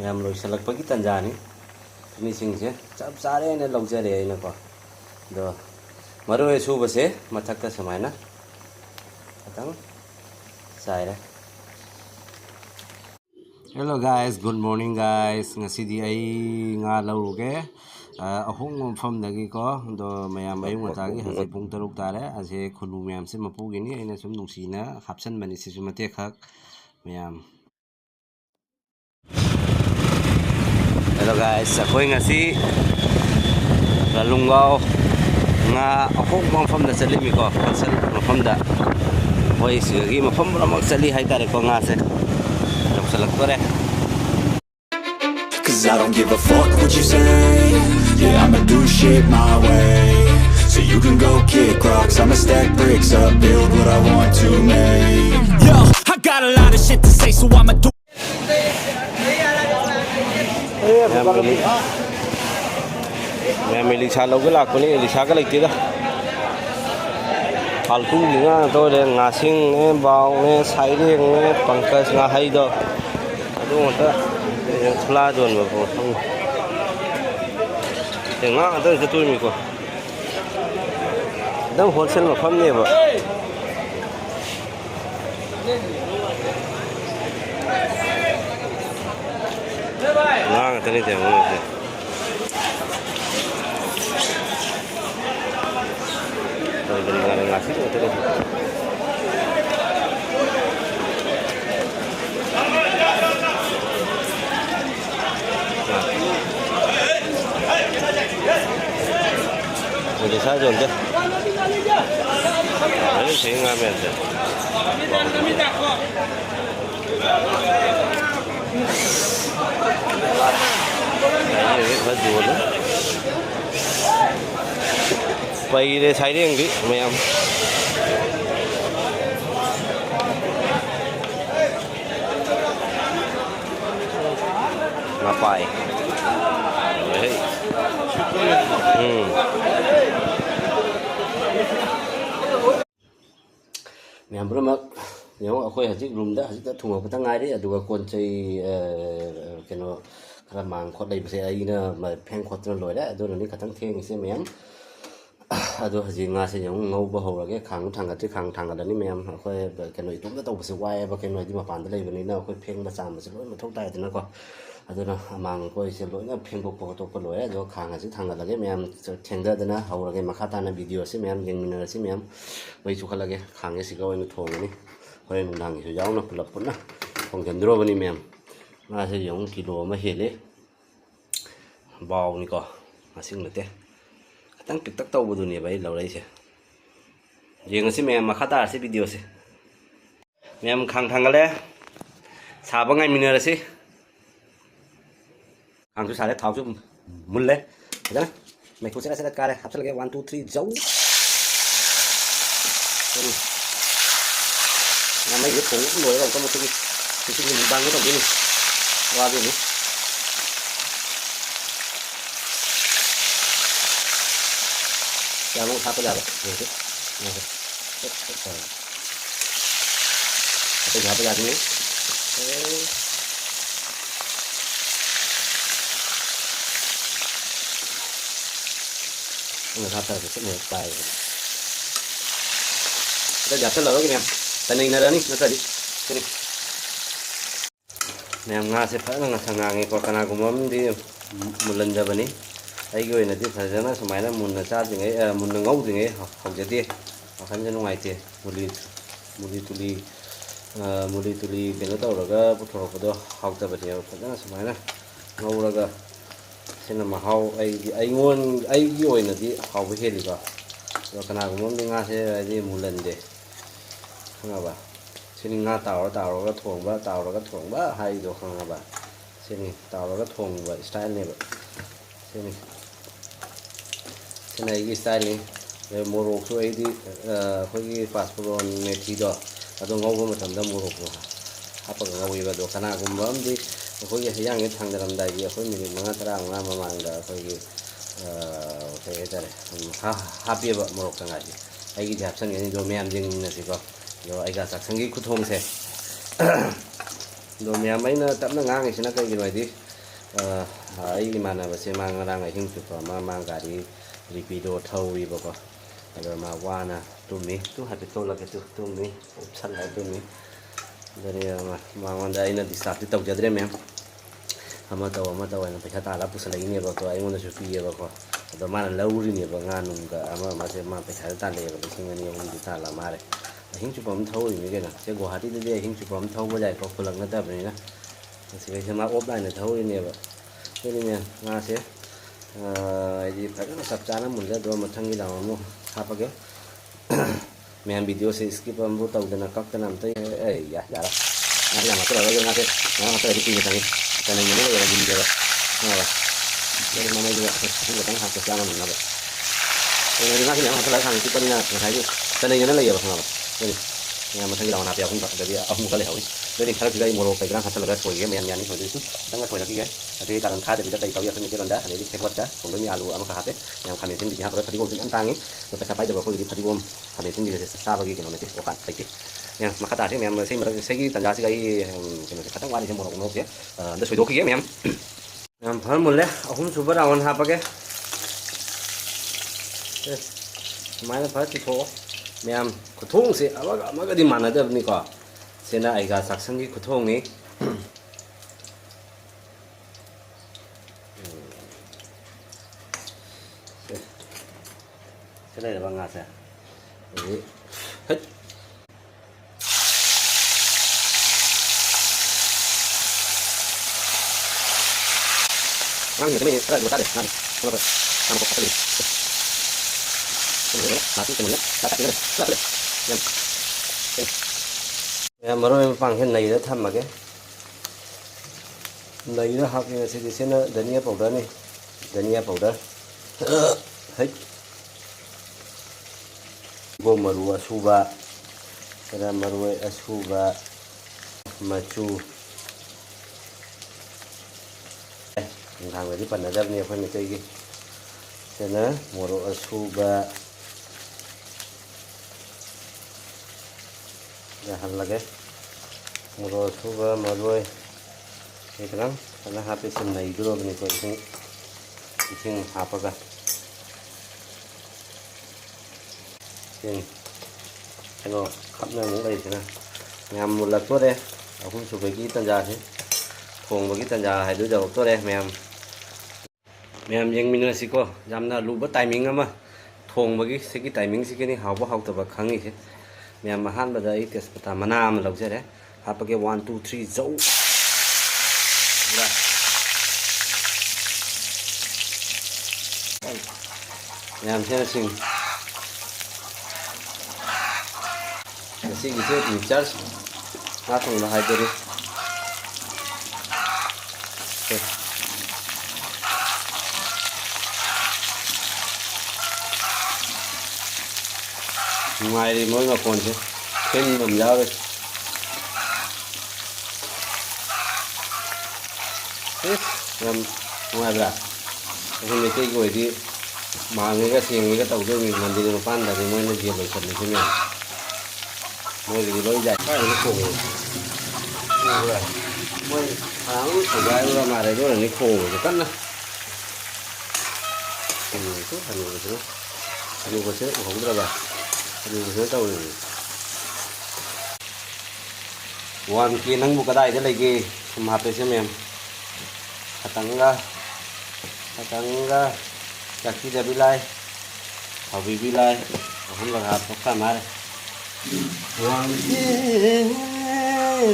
ꯌꯥꯝ ꯂꯣꯏꯁꯤꯜꯂꯛꯄꯒꯤ ꯇꯥꯟꯖꯥꯅꯤ ꯐꯤꯅꯤꯁꯤꯡꯁꯦ ꯆꯞ ꯆꯥꯔꯦꯅ ꯂꯧꯖꯔꯦ ꯑꯩꯅꯀꯣ ꯑꯗꯣ ꯃꯔꯣꯏ ꯁꯨꯕꯁꯦ ꯃꯊꯛꯇ ꯁꯨꯃꯥꯏꯅ ꯈꯤꯇꯪ ꯆꯥꯏꯔꯦ. Hello guys, good morning guys. ꯉꯁꯤꯗꯤ ꯑꯩ ꯉꯥ ꯂꯧꯔꯨꯒꯦ ꯑꯍꯣꯡꯕ ꯃꯐꯝꯗꯒꯤꯀꯣ. ꯑꯗꯣ ꯃꯌꯥꯝ ꯑꯌꯨꯛ ꯉꯟꯇꯥꯒꯤ ꯍꯧꯖꯤꯛ ꯄꯨꯡ 6 ꯇꯥꯔꯦ. ꯑꯁꯤ ꯈꯨꯟꯅꯨ ꯃꯌꯥꯝꯁꯦ ꯃꯄꯨꯒꯤꯅꯤ, ꯑꯩꯅ ꯁꯨꯝ ꯅꯨꯡꯁꯤꯅ ꯍꯥꯞꯆꯟꯕꯅꯤ. ꯁꯤꯁꯨ ꯃꯇꯦꯛꯈꯛ ꯃꯌꯥꯝ. ꯍꯦꯜꯂꯣ ꯒꯥꯏꯁ, ꯑꯩꯈꯣꯏ ꯉꯁꯤ ꯂꯂꯨꯡꯒꯥꯎ ꯉꯥ ꯑꯍꯣꯡꯕ ꯃꯐꯝꯗ ꯆꯠꯂꯤꯃꯤꯀꯣ. ꯍꯣꯜꯁꯦꯜ ꯃꯐꯝꯗ ꯑꯩꯈꯣꯏ ꯁꯤꯒꯤ ꯃꯐꯝ ꯄꯨꯝꯅꯃꯛ ꯆꯠꯂꯤ ꯍꯥꯏꯇꯥꯔꯦꯀꯣ. ꯉꯥꯁꯦ ꯌꯧꯁꯜꯂꯛꯇꯣꯔꯦ. Cause I don't give a fuck what you say. Yeah, I'ma do shit my way. So you can go kick rocks, I'ma stack bricks up, build what I want to make. Yo, I got a lot of shit to say, so I'ma do. Mẹ Lisa lâu cái lạc của này Lisa cái lịch tí đó. Hal tu gì ngã tôi đây ngã sinh nè, bao nè, sấy đi nè, pangkas ngã hay đó. Aduh mata, yang sebelah tuan bapak. Tengah ada satu ni ko. Dam wholesale macam ni ba. Nah, tadi tengok ni. Dengan ngasih tu tadi. Jadi saya jual. Ini saya ngambil je. Ini kita jual. Pai để sai riêng đi, mày em. Ngapai? Mẹ bữa mà nếu ở quê hạt room đã thùng ở cái ngay đấy, rồi con chơi cái nó là màng khoát đầy bữa ấy nữa mà phen khoát nó lồi đấy, rồi nó cái thằng thiên xem mẹ em. Aduh haji ngase yang ngau bahau lagi khang thang ada ni mem akhoi ke noi tum ta bse wai ba ke noi di ma pan da lei bani na akhoi pheng ba sam se loi ma thok tai na ko aduna amang ko se loi na pheng bo to ko loi jo khang haji thang da lagi mem theng da na hau lagi makha ta na video se mem yeng min se mem bai chu khala lagi khang se ko ni thong ni hoi nu dang su yaw na pulap pun na thong jan dro bani mem ma se yong kilo ma hele baw ni ko asing na te tăng kịch tắc tàu bù này vậy lâu đấy chứ, riêng cái mẹ mà khát ta sẽ video chứ, mẹ em khang thang cái đấy, xả bao ngày mình nữa chứ, khang chú xả đấy tháo chú muốn lấy, đấy nè, mày cũng sẽ cái này, hấp dẫn cái 1 2 3 dấu, là mấy cái phố cũng nổi vào trong một cái mình băng cái đồng này, qua bên này. Ya mau satu dah, gitu. Apa jadi apa ni? Ini kata tu semua baik. Kita jatuh lalu ni, tanding nada ni, nanti di sini. Ni ngas sepak ngas sangangi kau kena gumam di mulan jaba ni. Ai goi na di phajana sumaina munna cha jingai munna ngau jingai hawjati wakhan janu ngai te muli tuli beno tawraga puthorokdo hawta bani phajana sumaina ngauraga sina mahau ai ngon ai gi oina di hawba heliga do kana gumom ni nga se di mulan de khanga ba sini nga tawraga thongba hai do khanga ba sini tawraga thongba style ne ba sini này cái style này morok so ai di khoi passport ne thi do ado ngau ba matam da morok hapa ngau ba do kana gum bam di khoi yang ngi thang daram dai gi khoi mi manga tara nga ma mang da khoi cái tare ha pi ba morok tanga ji ai gi jap sang ni do me am jing na si ko do ai ga sak sang gi khu thong se do me am mai na tap na nga ngi sina kai gi noi di ꯑꯩꯒꯤ ꯏꯃꯥꯟꯅꯕꯁꯦ ꯃꯥ ꯉꯔꯥꯡ ꯑꯍꯤꯡ ꯆꯨꯞꯄ ꯃꯥ ꯒꯥꯔꯤ ꯔꯤꯄꯤꯗꯣ ꯊꯧꯔꯤꯕꯀꯣ ꯑꯗꯣ ꯃꯥ ꯋꯥꯅ ꯇꯨꯝꯃꯤ ꯍꯥꯏꯐꯦꯠ ꯊꯣꯛꯂꯛꯀꯦ ꯇꯨꯝꯃꯤ ꯎꯞꯁꯜꯂꯒ ꯇꯨꯝꯃꯤ ꯑꯗꯨꯅꯤ ꯃꯉꯣꯟꯗ ꯑꯩꯅ ꯗꯤꯁꯇꯥꯔꯕꯇꯤ ꯇꯧꯖꯗ꯭ꯔꯦ ꯃꯦꯝ ꯑꯃ ꯇꯧ ꯍꯥꯏꯅ ꯄꯩꯁꯥ ꯇꯥꯜꯂꯒ ꯄꯨꯁꯜꯂꯛꯏꯅꯦꯕꯀꯣ ꯑꯩꯉꯣꯟꯗꯁꯨ ꯄꯤꯌꯦꯕꯀꯣ ꯑꯗꯣ ꯃꯥꯅ ꯂꯧꯔꯤꯅꯦꯕ ꯉꯥ ꯅꯨꯡꯒ ꯑꯃꯁꯦ ꯃꯥ ꯄꯩꯁꯥꯗ ꯇꯥꯜꯂꯛꯑꯦꯕ 2,200-3,000 ꯇꯥꯜꯂ ꯃꯥꯜꯂꯦ ꯑꯍꯤꯡ ꯆꯨꯞꯄ ꯑꯃ ꯊꯧꯔꯤꯅꯤ ꯀꯩꯅꯣ ꯁꯤ ꯒꯨꯋꯥꯍꯥꯇꯤꯗꯗꯤ ꯑꯍꯤꯡ ꯆꯨꯞꯄ ꯑꯃ ꯊꯧꯕ ꯌꯥꯏꯀꯣ ꯈꯨꯂꯛ ꯅꯠꯇꯕꯅꯤꯅ ꯁꯤꯗꯩꯁꯤꯗ ꯃꯥ ꯑꯣꯐꯂꯥꯏꯟꯗ ꯊꯧꯔꯤꯅꯦꯕ ꯑꯗꯨꯅꯤꯅꯦ ꯉꯥꯁꯦ ꯍꯥꯏꯗꯤ ꯐꯖꯅ ꯆꯞ ꯆꯥꯅ ꯃꯨꯟꯖꯗ꯭ꯔꯣ ꯃꯊꯪꯒꯤ ꯔꯥꯎꯟ ꯑꯃꯨꯛ ꯍꯥꯞꯄꯒꯦ ꯃꯌꯥꯝ ꯚꯤꯗꯤꯑꯣꯁꯦ ꯁ꯭ꯀꯤꯞ ꯑꯃꯕꯨ ꯇꯧꯗꯅ ꯀꯛꯇꯅ ꯑꯝꯇ ꯌꯥꯔꯦ ꯉꯥꯁꯦ ꯌꯥꯝ ꯍꯥꯞꯆꯜꯂꯔꯣꯏꯒꯦ ꯉꯥꯁꯦ ꯃꯌꯥꯝ ꯍꯥꯞꯆꯜꯂꯗꯤ ꯀꯨꯏꯅ ꯆꯪꯉꯤ ꯆꯅꯩꯅ ꯂꯩꯔꯒ ꯃꯨꯟꯗꯦꯕ ꯈꯪꯉꯕ ꯑꯗꯨ ꯃꯃꯩꯗꯨꯒ ꯈꯤꯇꯪ ꯍꯥꯞꯄ ꯆꯥꯅ ꯃꯨꯟꯅꯕ ꯉꯥꯁꯦ ꯃꯌꯥꯝ ꯍꯥꯞꯆꯜꯂꯒ ꯈꯥꯡ ꯄꯤꯛꯄꯅꯤꯅ ꯉꯁꯥꯏꯒꯤ ꯆꯅꯩꯅ ꯂꯩꯌꯦꯕ ꯈꯪꯉꯕ ꯑꯗꯨꯅꯤ ꯃꯌꯥꯝ ꯃꯊꯪꯒꯤ ꯔꯥꯎꯟ ꯍꯥꯞꯄꯦ ꯑꯗꯒꯤ ꯑꯍꯨꯝꯒ ꯂꯩꯍꯧꯏ ꯑꯗꯨꯗꯤ ꯈꯔꯁꯤꯗ ꯑꯩ ꯃꯣꯔꯣꯛ ꯀꯩꯀꯥ ꯍꯥꯞꯆꯜꯂꯒ ꯁꯣꯏꯒꯦ ꯃꯌꯥꯝ ꯌꯥꯅꯤ ꯍꯧꯖꯤꯛꯁꯨ ꯈꯤꯇꯪꯒ ꯁꯣꯏꯔꯛꯈꯤꯒꯦ ꯑꯗꯒꯤ ꯀꯥꯔꯟ ꯊꯥꯗꯕꯤꯗ ꯀꯩ ꯇꯧꯏ ꯑꯩꯈꯣꯏ ꯃꯩꯇꯩꯂꯣꯟꯗ ꯑꯗꯩꯗꯤ ꯁꯦꯕꯣꯠꯀ ꯊꯣꯡꯗꯣꯏꯅꯤ ꯑꯥꯂꯨ ꯑꯃꯈꯛ ꯍꯥꯞꯄꯦ ꯃꯌꯥꯝ ꯈꯥꯃꯦꯟ ꯑꯁꯤꯟꯕꯤꯗꯤ ꯍꯥꯞꯄꯒ ꯐꯗꯤꯒꯣꯝꯁꯨ ꯌꯥꯝ ꯇꯥꯡꯉꯤ ꯑꯗꯣ ꯄꯩꯁా ꯄꯥꯏꯗꯕ ꯑꯩꯈꯣꯏꯒꯤꯗꯤ ꯐꯗꯤꯒꯣꯝ ꯈꯥꯃꯦꯟ ꯑꯁꯤꯟꯕꯤꯒꯁꯦ ꯆꯥꯕꯒꯤ ꯀꯩꯅꯣ ꯅꯠꯇꯦ ꯋꯥꯈꯜ ꯂꯩꯇꯦ ꯃꯌꯥꯝ ꯃꯈꯥ ꯇꯥꯔꯁꯤ ꯃꯌꯥꯝ ꯁꯤꯒꯤ ꯇꯟꯖꯥꯁꯤꯒ ꯑꯩ ꯀꯩꯅꯣꯁꯦ ꯈꯤꯇꯪ ꯋꯥꯠꯂꯤꯁꯦ ꯃꯣꯔꯣꯛꯁꯦ ꯑꯝꯇ ꯁꯣꯏꯗꯣꯛꯈꯤꯒꯦ ꯃꯌꯥꯝ ꯐꯔ ꯃꯨꯜꯂꯦ ꯑꯍꯨꯝꯁꯨꯕ ꯔꯥꯎꯟ ꯍꯥꯞꯄꯒꯦ ꯁꯨꯃꯥꯏꯅ ꯐꯔ ꯆꯤꯊꯣꯛꯑꯣ ꯃꯌꯥꯝ ꯈꯨꯊꯣꯡꯁꯦ ꯑꯃꯒꯗꯤ ꯃꯥꯟꯅꯗꯕꯅꯤꯀꯣ ꯁꯤꯅ ꯑꯩꯒ ꯆꯥꯛꯁꯪꯒꯤ ꯈꯨꯊꯣꯡꯅꯤ ꯁꯤ ꯂꯩꯔꯕ ꯉꯥꯁꯦ ꯑꯗꯒꯤ hut Ngang gitu nih, ada dua tadi, ngang, apa? Ngang kok tadi. Ini mati temennya, tak tak tak tak. Em maro em pang hen này đã thăm mà cái này nó học thì sẽ nó dania powder này, dania powder. Hết. Gồm maru asuba, kera maru asuba, machu. Thằng này đi phần ở đây nè, phần này chơi gì? Thế nữa, maru asuba. Jangan lagi murah coba maruai ini kan karena HP senai dulu ini kok ini apa kah ini kalau khắp nơi muốn đây thế nào nhằm một lần tốt đây không chụp với cái tanja thế thùng với cái tanja hay đứa đầu tốt đây mềm nhưng mình là gì cô dám là lũ bắt timing mà thùng với cái timing cái này học tập và kháng nghị thế ꯃꯌꯥꯝ ꯑꯍꯥꯟꯕꯗ ꯑꯩ ꯇꯦꯖꯄꯇꯥ ꯃꯅꯥ ꯑꯃ ꯂꯧꯖꯔꯦ ꯍꯥꯞꯄꯒꯦ 1 2 3 ꯖꯧ ꯃꯌꯥꯝꯁꯤꯅ ꯁꯤꯡ ꯉꯁꯤꯒꯤꯁꯦ mixer ꯉꯥ ꯊꯣꯡꯕ ꯍꯥꯏꯗꯣꯔꯤ ꯅꯨꯡꯉꯥꯏꯔꯤ ꯃꯣꯏ ꯃꯈꯣꯟꯁꯦ ꯊꯤꯟꯕ ꯑꯃ ꯌꯥꯎꯔꯤ ꯌꯥꯝ ꯅꯨꯡꯉꯥꯏꯕ꯭ꯔꯥ ꯑꯩꯈꯣꯏ ꯃꯩꯇꯩꯒꯤ ꯑꯣꯏꯗꯤ ꯃꯥꯡꯉꯒ ꯁꯦꯡꯉꯒ ꯇꯧꯗꯣꯏꯅꯤ ꯃꯟꯗꯤꯔ ꯃꯄꯥꯟꯗꯗꯤ ꯃꯣꯏꯅ ꯖꯦꯜ ꯂꯣꯏꯁꯤꯜꯂꯤꯁꯤ ꯃꯌꯥꯝ ꯃꯣꯏꯒꯤꯗꯤ ꯂꯣꯏ ꯌꯥꯏ ꯀꯥꯏꯗꯅ ꯈꯣꯡꯉꯦ ꯎꯕ꯭ꯔꯥ ꯃꯣꯏ ꯍꯥꯡ ꯊꯨꯒꯥꯏꯕ ꯃꯥꯜꯂꯦ ꯑꯗꯨꯅꯅꯤ ꯈꯣꯡꯕꯁꯦ ꯀꯟꯅ ꯍꯅꯨꯕꯁꯤꯅ ꯍꯅꯨꯕꯁꯤꯅ ꯎꯍꯧꯗ꯭ꯔꯕ hanyubusina tꯧꯔꯤꯅꯤ 1K ꯅꯪꯕꯨ ꯀꯗꯥꯏꯗ ꯂꯩꯒꯦ ꯁꯨꯝ ꯍꯥꯞꯄꯦꯁꯦ ꯃꯌꯥꯝ ꯈꯇꯪꯒ ꯆꯥꯛꯄꯤꯗꯕꯤ ꯂꯥꯏ ꯍꯥꯎꯕꯤꯕꯤ ꯂꯥꯏ ꯑꯍꯨꯝꯂꯛ ꯍꯥꯞꯄ ꯃꯥꯜꯂꯦ 1K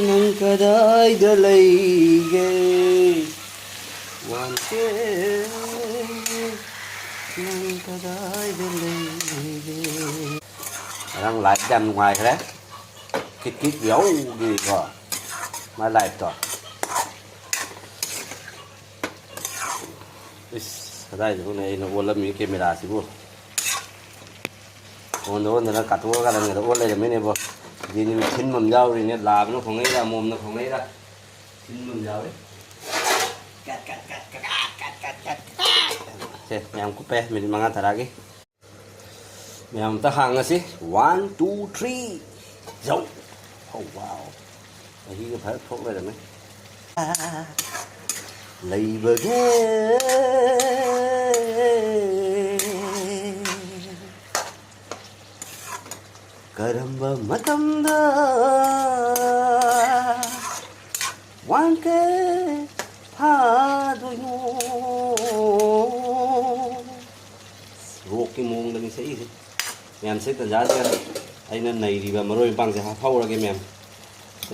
ꯅꯪ ꯀꯗꯥꯏꯗ ꯂꯩꯒꯦ 1K nang kadai lege orang live jam ngoài thế kít kít dấu gì cơ mà live to kadai chỗ này nó ôn lắm cái camera xí bu ôn đó nó cắt qua cái này nó ôn lại mấy này bu vì nó chín mầm dao thì nó làm nó không ấy ra mồm nó không ấy ra chín mầm dao đấy Meyam kupe milik mga taragi. Meyam tahang sih 1 2 3 jauh. Oh wow. Lagi ke phải thuốc đây rồi mấy. ꯂꯩꯕꯒꯦ ꯀꯔꯝꯕ ꯃꯇꯝꯗ ꯋꯥꯟꯀꯦ ꯐꯥꯗꯣꯏꯅꯣ ꯔꯣꯛꯀꯤ ꯃꯑꯣꯡꯗꯅꯤ ꯁꯛꯏꯁꯦ ꯃꯌꯥꯝ ꯁꯤ ꯇꯟꯖꯥꯁꯤꯒ ꯑꯩꯅ ꯅꯩꯔꯤꯕ ꯃꯔꯣꯏ ꯃꯄꯥꯡꯁꯦ ꯍꯥꯞꯍꯧꯔꯒꯦ ꯃꯌꯥꯝ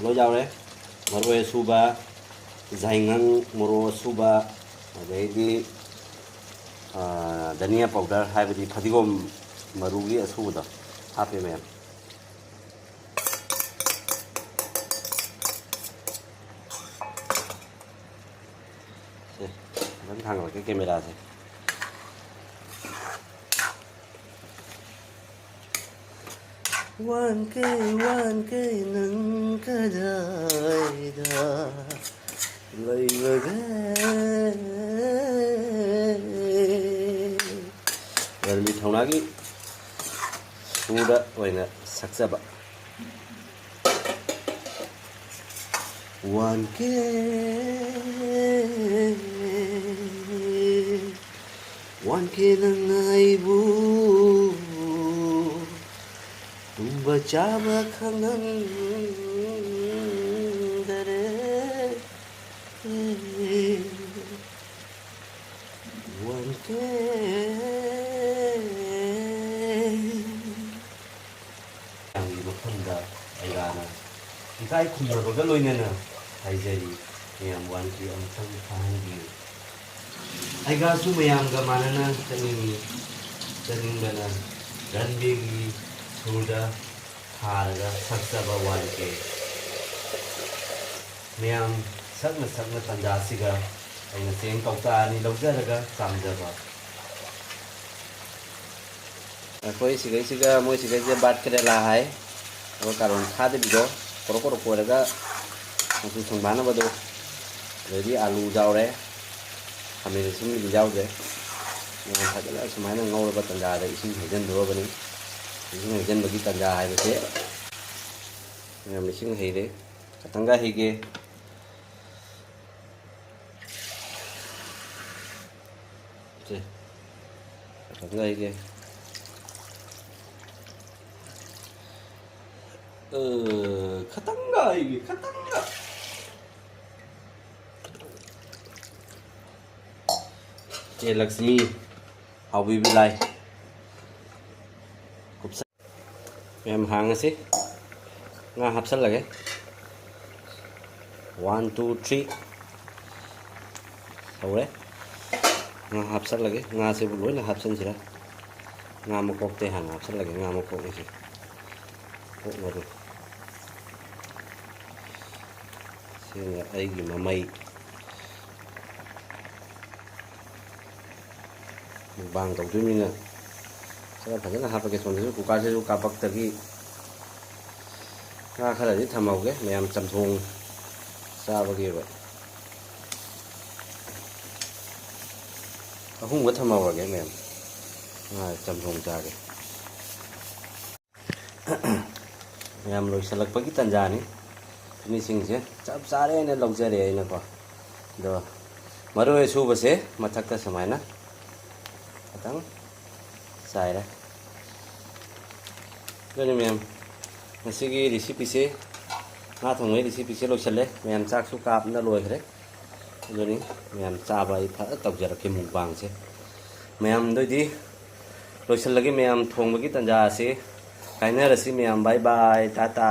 ꯂꯣꯏ ꯌꯥꯎꯔꯦ ꯃꯔꯣꯏ ꯑꯁꯨꯕ ꯖꯥꯏꯉꯪ ꯃꯣꯔꯣꯛ ꯑꯁꯨꯕ ꯑꯗꯩꯗꯤ ꯙꯅꯤꯌꯥ ꯄꯥꯎꯗꯔ ꯍꯥꯏꯕꯗꯤ ꯐꯗꯤꯒꯣꯝ ꯃꯔꯨꯒꯤ ꯑꯁꯨꯕꯗꯣ ꯍꯥꯞꯄꯦ ꯃꯌꯥꯝ ꯑꯗꯨꯝ ꯊꯥꯡꯒꯠꯂꯛꯀꯦ ꯀꯦꯃꯦꯔꯥꯁꯦ ꯋꯥꯟꯀꯦ ꯅꯪ ꯀꯗꯥꯏꯗ ꯂꯩꯕꯒꯦ ꯔꯟꯕꯤ ꯊꯧꯅꯥꯒꯤ ꯁꯨꯔꯗ ꯑꯣꯏꯅ ꯁꯛꯆꯕ ꯋꯥꯟꯀꯦ ꯅꯪ ꯑꯩꯕꯨ ꯇꯨꯝꯕ ꯆꯥꯕ ꯈꯪꯍꯟꯗꯔꯦ ꯋꯥꯟꯀꯦ ꯌꯥꯝꯒꯤ ꯃꯐꯝꯗ ꯑꯩꯒꯥꯅ ꯏꯀꯥꯏ ꯈꯨꯝꯅꯕꯒ ꯂꯣꯏꯅꯅ ꯍꯥꯏꯖꯔꯤ ꯃꯌꯥꯝ ꯋꯥꯟꯀꯦ ꯑꯃꯨꯛꯇꯪ ꯐꯥꯍꯟꯕꯤꯌꯨ ꯑꯩꯒꯥꯁꯨ ꯃꯌꯥꯝꯒ ꯃꯥꯟꯅꯅ ꯆꯠꯅꯤꯡꯕꯅ ꯔꯟꯕꯤꯒꯤ ꯁꯨꯔꯗ ꯊꯥꯔꯒ ꯁꯛꯆꯕ ꯋꯥꯟꯀꯦ ꯃꯌꯥꯝ ꯁꯛꯅ ꯇꯟꯖꯥꯁꯤꯒ ꯑꯩꯅ ꯆꯦꯡ ꯀꯧꯇꯥ 2 ꯂꯧꯖꯔꯒ ꯆꯥꯝꯖꯕ ꯑꯩꯈꯣꯏ ꯁꯤꯒꯩꯁꯤꯒ ꯃꯣꯏ ꯁꯤꯒꯩꯁꯦ ꯕꯥꯠ ꯀꯦꯔꯦꯂꯥ ꯍꯥꯏ ꯑꯗꯨꯒ ꯀꯥꯔꯣꯟ ꯈꯥꯗꯕꯤꯗꯣ ꯀꯣꯔꯣꯛ ꯀꯣꯏꯔꯒ ꯃꯆꯨ ꯁꯪꯕꯥꯅꯕꯗꯣ ꯑꯗꯩꯗꯤ ꯑꯥꯂꯨ ꯌꯥꯎꯔꯦ ꯈꯥꯃꯦꯟ ꯑꯁꯤꯟꯕꯗꯤ ꯌꯥꯎꯗ꯭ꯔꯦ ꯃꯌꯥꯝ ꯐꯖꯅ ꯁꯨꯃꯥꯏꯅ ꯉꯧꯔꯕ ꯇꯟꯖꯥꯗ ꯏꯁꯤꯡ ꯍꯩꯖꯤꯟꯗꯣꯔꯕꯅꯤ ꯏꯁꯤꯡ ꯍꯩꯖꯤꯟꯕꯒꯤ ꯇꯟꯖꯥ ꯍꯥꯏꯕꯁꯦ ꯃꯌꯥꯝ ꯏꯁꯤꯡ ꯍꯩꯔꯦ ꯈꯇꯪꯒ ꯍꯩꯒꯦ खतंगा है खतंगा है खतंगा ये लक्ष्मी हावी बिलाई मैम हांग से nga hapsal lagi 1 2 3 hore nga hapsal lagi nga se bu loi na hapsan sira nga mo kok te hang hapsal lagi nga mo kok ni si kok mo do singa ai gi mamai bang tau tu mina sa phajana hapake son su kukar se su kapak tagi nga khara di thamauge mayam chamthong चाबगे अहूम थमागे मैम चमथोंग चागे मैम लोसलपी तंजानी से चप चारे लौजरे को मरोए सूबसे मथक सूमायन खतंग चायरे मैम रेसिपी से nga thongay recipe se loisale मैम चाक सु कापना लोइखरे अदुनी मैम चाबा इफा तौजरके मुबांग से मैम दोदी लोइसलगे मैम थोंबगी तंजा से काइनरसी मैम बाय बाय टाटा।